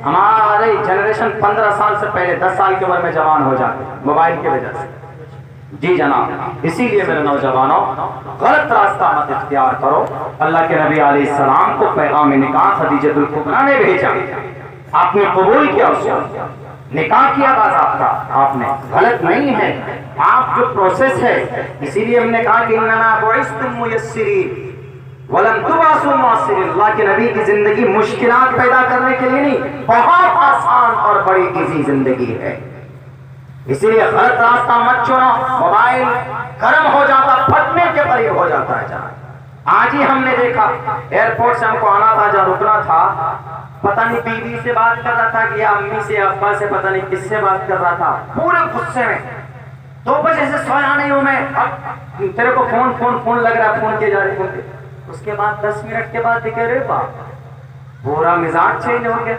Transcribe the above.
ہمارے جنریشن 15 سال سے پہلے 10 سال کی عمر میں جوان ہو جاتے موبائل کی وجہ سے. جی جناب، اسی لیے میرے نوجوانوں غلط راستہ مت اختیار کرو. اللہ کے نبی علیہ السلام کو پیغام نکاح خدیجہ الکبریٰ نے بھیجا، آپ نے قبول کیا، اس کو نکاح کیا باضابطہ آپ نے، غلط نہیں ہے آپ جو پروسیس ہے. اسی لیے ہم نے کہا کہ انما بعثتم میسرین ولن تبعثوا معسرین. اللہ کے نبی کی زندگی مشکلات پیدا کرنے کے لیے نہیں، بہت آسان اور بڑی ایزی زندگی ہے. اسی لیے غلط راستہ مت چنو. موبائل گرم ہو جاتا، پھٹنے کے قریب ہو جاتا ہے. جہاں آج ہی ہم نے دیکھا ایئرپورٹ سے ہم کو آنا تھا، جہاں رکنا تھا، پتہ نہیں بیوی سے بات کر رہا تھا کہ یا امی سے ابا سے پتہ نہیں کس سے بات کر رہا تھا، پورے غصے میں. 2 بجے سے سویا نہیں ہوں میں، اب تیرے کو فون لگ رہا ہے، فون کیے جا رہے فون. اس کے بعد 10 منٹ کے بعد دیکھے رے باپ پورا مزاج چینج ہو گیا.